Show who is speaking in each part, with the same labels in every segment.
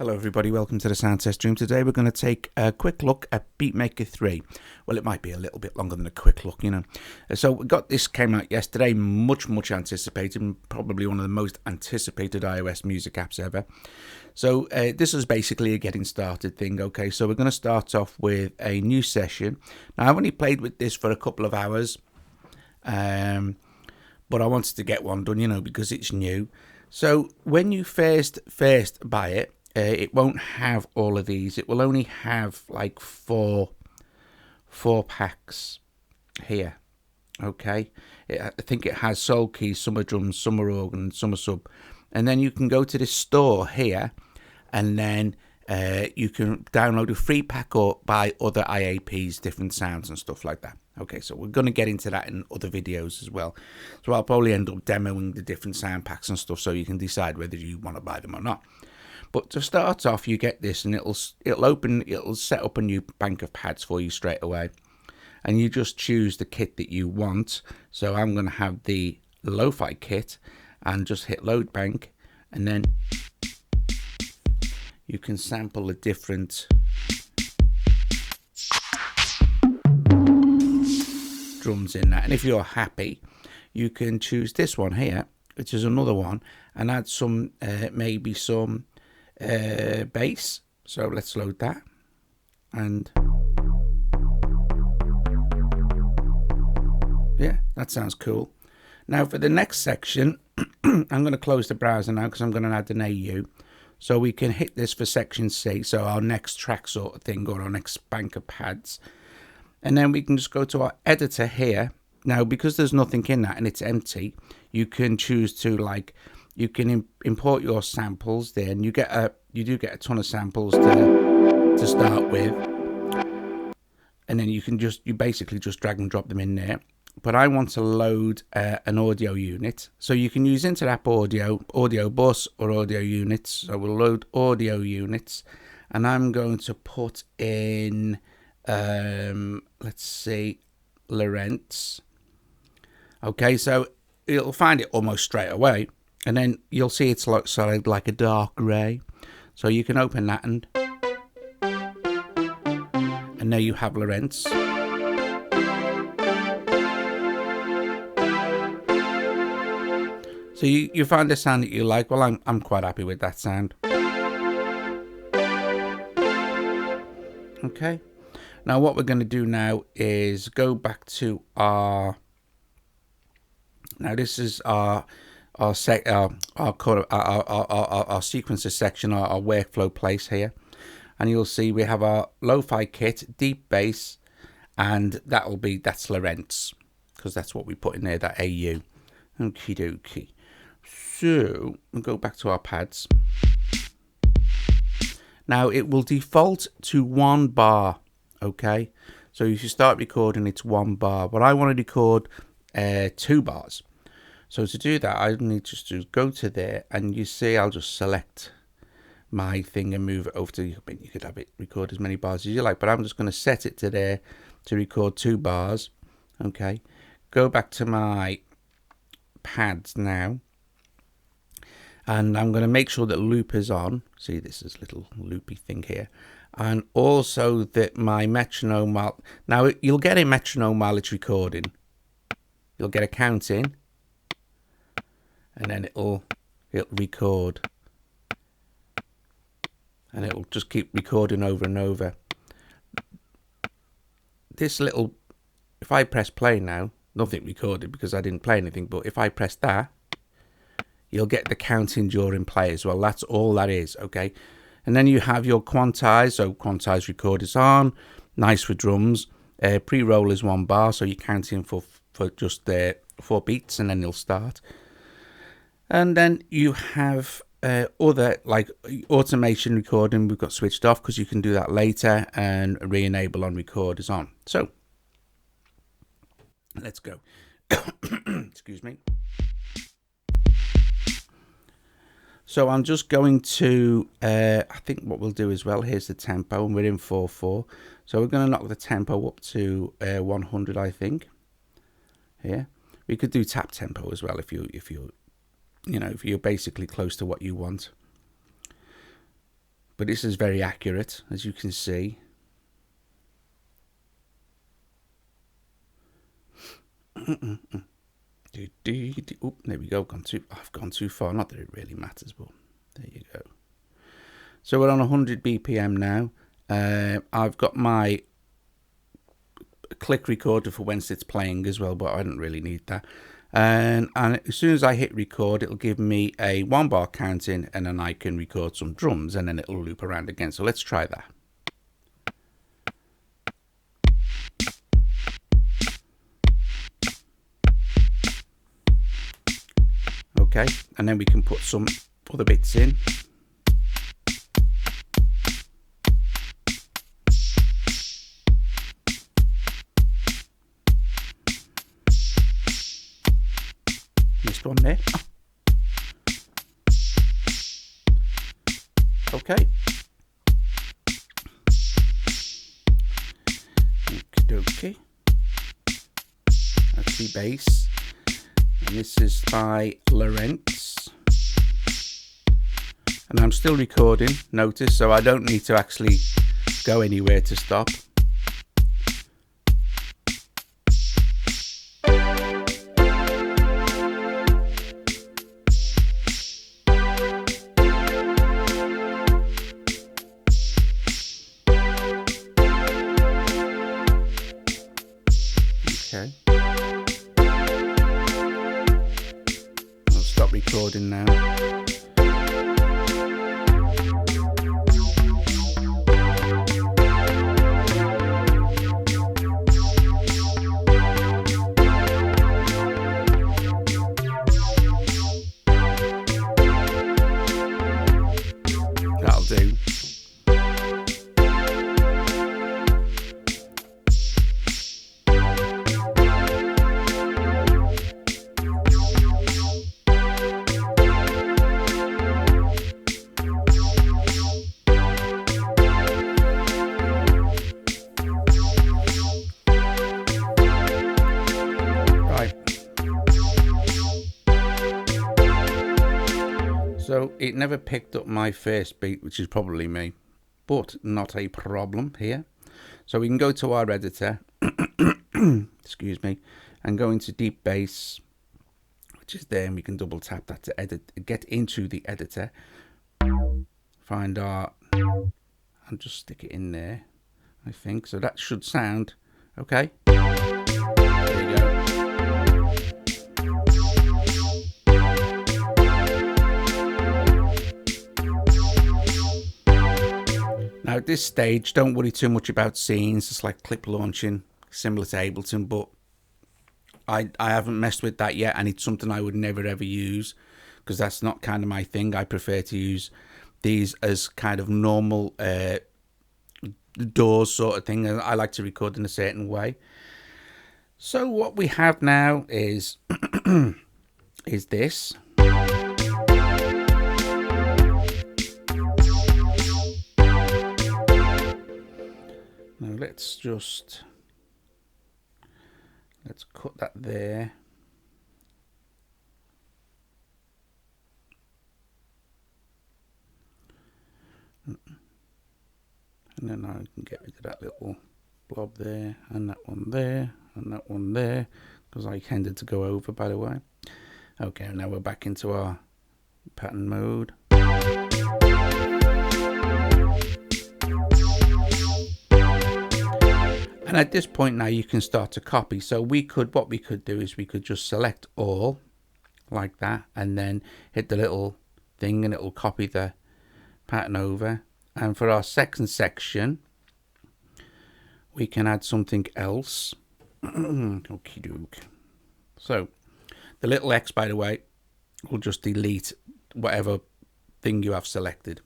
Speaker 1: Hello everybody, welcome to the sound test stream. Today we're going to take a quick look at BeatMaker 3. Well, it might be a little bit longer than a quick look, you know. So we got this, came out yesterday, much anticipated, probably one of the most anticipated iOS music apps ever. So this is basically a getting started thing, okay. So we're going to start off with a new session. Now I've only played with this for a couple of hours, but I wanted to get one done, you know, because it's new. So when you first buy it, it won't have all of these. It will only have like four packs here. Okay, I think it has soul keys, some are drums, some are organ, some are sub, and then you can go to this store here, and then you can download a free pack or buy other IAPs, different sounds and stuff like that. Okay, so we're going to get into that in other videos as well. So I'll probably end up demoing the different sound packs and stuff, so you can decide whether you want to buy them or not. But to start off, you get this, and it'll set up a new bank of pads for you straight away, and you just choose the kit that you want. So I'm going to have the lo-fi kit, and just hit load bank, and then you can sample the different drums in that. And if you're happy, you can choose this one here, which is another one, and add some maybe some bass. So let's load that, and yeah, that sounds cool. Now for the next section, I'm going to close the browser now because I'm going to add an AU, so we can hit this for section C, so our next track sort of thing, or our next bank of pads, and then we can just go to our editor here. Now because there's nothing in that and it's empty, you can choose to, like, you can import your samples there, and you do get a ton of samples to start with, and then you basically just drag and drop them in there. But I want to load an audio unit, so you can use Interapp audio bus, or audio units. So we'll load audio units, and I'm going to put in let's see, Lorentz. Okay, so it'll find it almost straight away. And then you'll see it's like a dark grey. So you can open that, and there you have Lorentz. So you find a sound that you like. Well, I'm quite happy with that sound. Okay. Now what we're going to do now is go back to our. Now this is our sequencer section, our workflow place here, and you'll see we have our lo-fi kit, deep bass, and that's Lorentz, because that's what we put in there, that AU. Okie dokie. So we'll go back to our pads. Now it will default to 1 bar. Okay, so if you start recording, it's 1 bar, but I want to record 2 bars. So to do that, I need just to go to there, and you see I'll just select my thing and move it over to, you could have it record as many bars as you like, but I'm just going to set it to there to record 2 bars. Okay, go back to my pads now, and I'm going to make sure that loop is on. See, this is little loopy thing here, and also that my metronome, now you'll get a metronome while it's recording. You'll get a count in, and then it'll record, and it'll just keep recording over and over. This little, if I press play now, nothing recorded because I didn't play anything, but if I press that, you'll get the counting during play as well. That's all that is. Okay, and then you have your quantize. So quantize record is on, nice for drums. Pre-roll is 1 bar, so you're counting for just 4 beats, and then you'll start. And then you have other, like automation recording, we've got switched off because you can do that later, and re-enable on record is on. So let's go. Excuse me. So I'm just going to, I think what we'll do as well, here's the tempo, and we're in 4/4. So we're going to knock the tempo up to 100, I think. Here, we could do tap tempo as well if you're basically close to what you want. but this is very accurate, as you can see. Oop, there we go. I've gone too far. Not that it really matters, but there you go. So we're on 100 BPM now. I've got my click recorder for once it's playing as well, but I don't really need that. And as soon as I hit record, it'll give me a 1 bar counting, and then I can record some drums, and then it'll loop around again. So let's try that. Okay, and then we can put some other bits in. Missed one there. Okay. Okie dokie. That's the bass. And this is by Lorentz. And I'm still recording, notice, so I don't need to actually go anywhere to stop. Okay. Recording now. That'll do. So it never picked up my first beat, which is probably me, but not a problem here. So we can go to our editor, excuse me, and go into deep bass, which is there, and we can double tap that to get into the editor. Find our, and just stick it in there, I think. So that should sound okay. There you go. Now at this stage, don't worry too much about scenes. It's like clip launching, similar to Ableton, but I haven't messed with that yet, and it's something I would never ever use because that's not kind of my thing. I prefer to use these as kind of normal doors sort of thing. I like to record in a certain way. So what we have now is is this. Now let's cut that there. And then I can get rid of that little blob there, and that one there, and that one there, because I tended to go over, by the way. Okay, now we're back into our pattern mode. And at this point now you can start to copy. So what we could do is we could just select all like that, and then hit the little thing, and it will copy the pattern over. And for our second section, we can add something else. Okie doke. So the little X, by the way, will just delete whatever thing you have selected.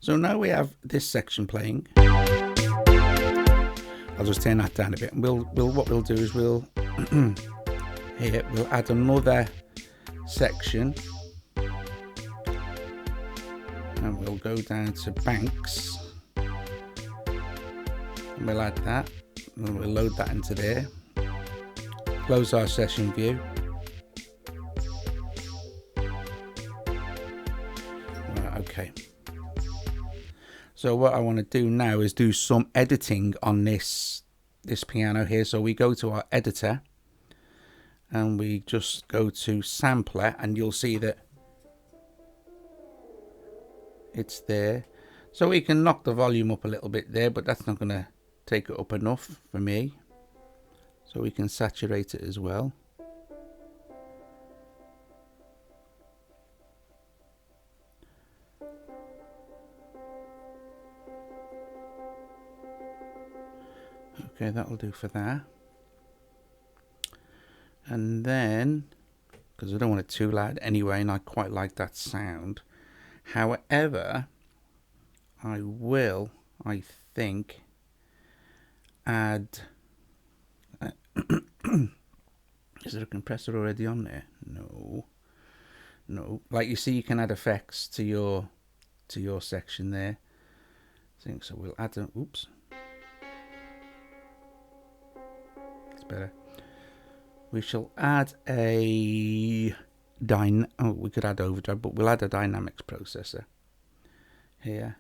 Speaker 1: So now we have this section playing. I'll just turn that down a bit, and what we'll do is we'll add another section, and we'll go down to banks, and we'll add that, and we'll load that into there. Close our session view. Right, okay, So what I want to do now is do some editing on this piano here. So we go to our editor and we just go to sampler, and you'll see that it's there. So we can knock the volume up a little bit there, but that's not going to take it up enough for me. So we can saturate it as well. Okay, that'll do for that. And then, because I don't want it too loud anyway, and I quite like that sound. However, I will, I think, add... is there a compressor already on there? No. No. Like you see, you can add effects to your section there. I think so. We'll add a... Oops. It's better. We shall add a... Oh, we could add overdrive, but we'll add a dynamics processor here.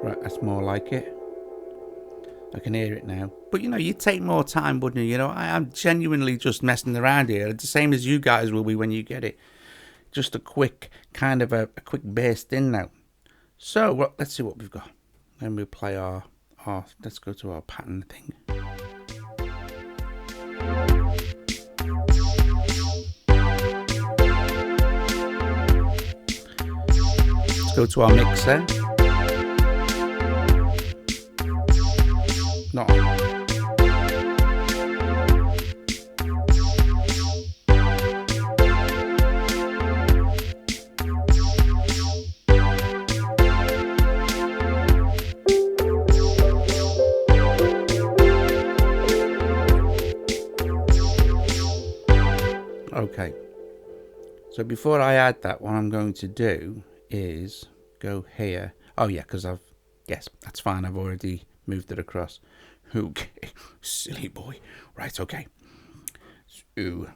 Speaker 1: Right, that's more like it. I can hear it now. But you know, you'd take more time, wouldn't you? You know, I'm genuinely just messing around here. It's the same as you guys will be when you get it. Just a quick, kind of a quick burst in now. So, well, let's see what we've got. Then we'll play our let's go to our pattern thing. Let's go to our mixer. Not on. Okay, so before I add that, what I'm going to do is go here. Oh yeah, because yes, that's fine, I've already moved it across. Okay, silly boy. Right, okay. So,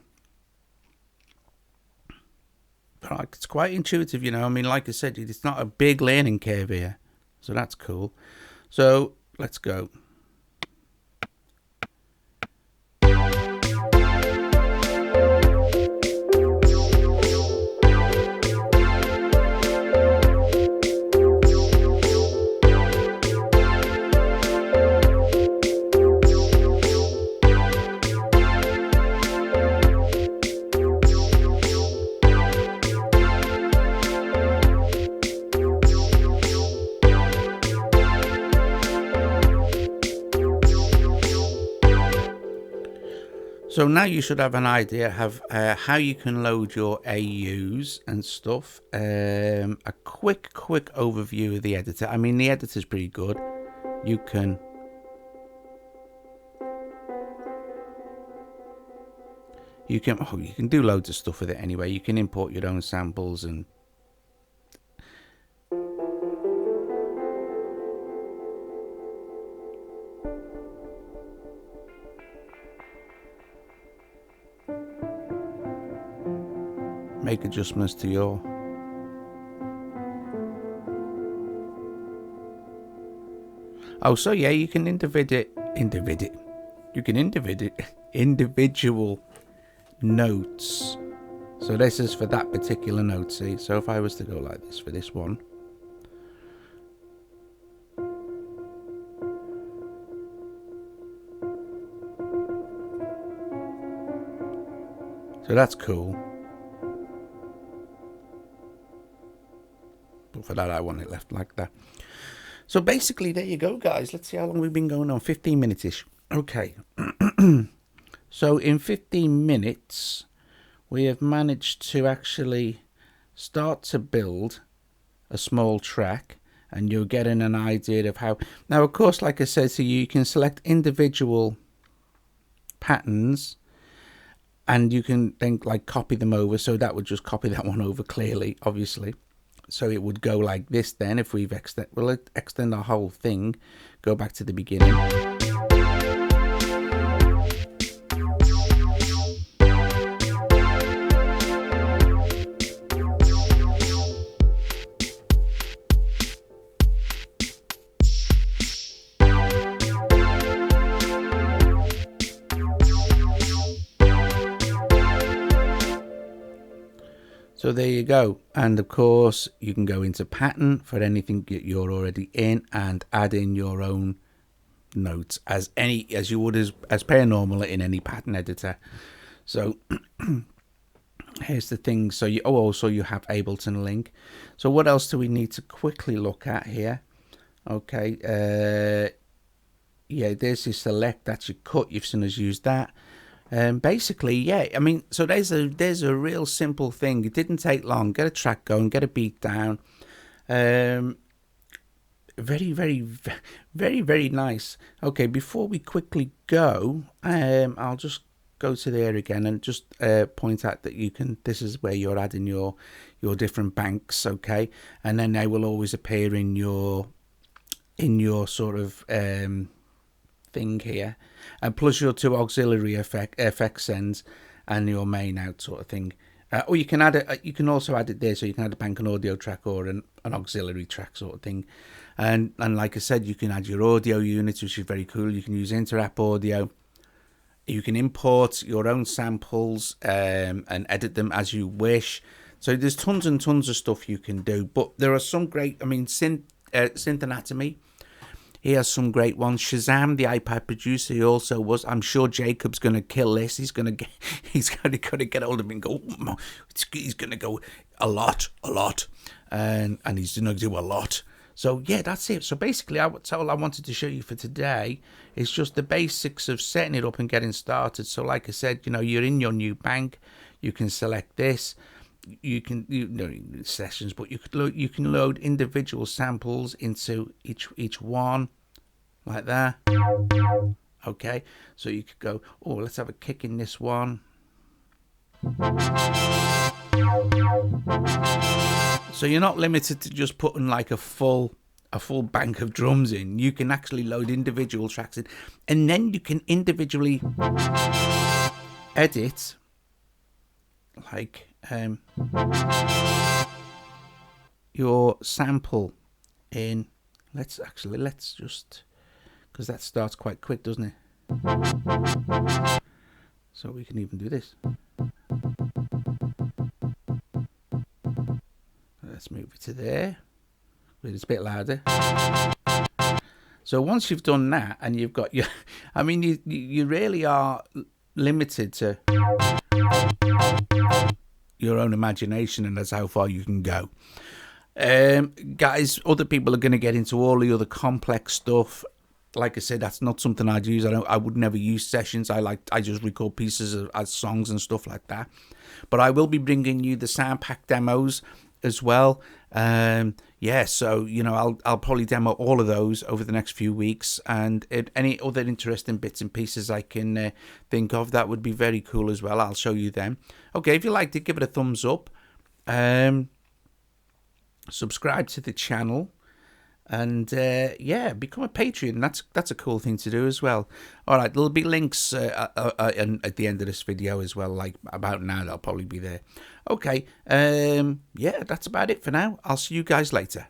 Speaker 1: but it's quite intuitive, you know. I mean, like I said, it's not a big learning curve here, so that's cool. So let's go. So now you should have an idea of how you can load your AUs and stuff. A quick overview of the editor. I mean, the editor's pretty good. You can do loads of stuff with it anyway. You can import your own samples and make adjustments to your so yeah, you can individual notes. So this is for that particular note, see. So if I was to go like this for this one, so that's cool. But for that I want it left like that. So basically, there you go, guys. Let's see how long we've been going on. 15 minutes-ish. Okay. So in 15 minutes, we have managed to actually start to build a small track, and you're getting an idea of how... Now, of course, like I said to you, you can select individual patterns, and you can then like copy them over. So that would just copy that one over clearly, obviously. So it would go like this then. If we've we'll extend our whole thing, go back to the beginning. So there you go. And of course you can go into pattern for anything that you're already in and add in your own notes as you would as per normal in any pattern editor. So here's the thing. So you also you have Ableton link. So what else do we need to quickly look at here? Okay, yeah, there's your select, that's your cut, you've seen us use that. Basically, yeah, I mean, so there's a real simple thing. It didn't take long. Get a track going, get a beat down. Very, very nice. Okay, before we quickly go, I'll just go to there again and just point out that you can. This is where you're adding your different banks, okay, and then they will always appear in your sort of thing here, and plus your two auxiliary effects ends and your main out sort of thing. Or you can add it. You can also add it there, so you can add a bank an audio track or an auxiliary track sort of thing. And like I said, you can add your audio units, which is very cool. You can use inter-app audio. You can import your own samples and edit them as you wish. So there's tons and tons of stuff you can do. But there are some great. I mean, Synth Anatomy. He has some great ones. Shazam, the iPad producer, he also was. I'm sure Jacob's going to kill this. He's going to get hold of him and go. He's going to go a lot, and he's going to do a lot. So yeah, that's it. So basically, that's all I wanted to show you for today. Is just the basics of setting it up and getting started. So like I said, you're in your new bank. You can select this. You can sessions, but you can load individual samples into each one like that. Okay, so you could go, oh, let's have a kick in this one. So you're not limited to just putting like a full bank of drums in. You can actually load individual tracks in, and then you can individually edit like your sample in. Let's just, because that starts quite quick, doesn't it? So we can even do this. Let's move it to there. It's a bit louder. So once you've done that and you've got your, I mean, you really are limited to your own imagination, and that's how far you can go. Guys, other people are going to get into all the other complex stuff. Like I said, that's not something I'd use. I would never use sessions. I just record pieces as songs and stuff like that. But I will be bringing you the sound pack demos as well. Yeah, so I'll probably demo all of those over the next few weeks, and any other interesting bits and pieces I can think of, that would be very cool as well. I'll show you them. Okay, if you liked it, give it a thumbs up. Subscribe to the channel, and yeah, become a Patreon. That's a cool thing to do as well. All right, there'll be links at the end of this video as well. Like about now, they'll probably be there. Okay, yeah, that's about it for now. I'll see you guys later.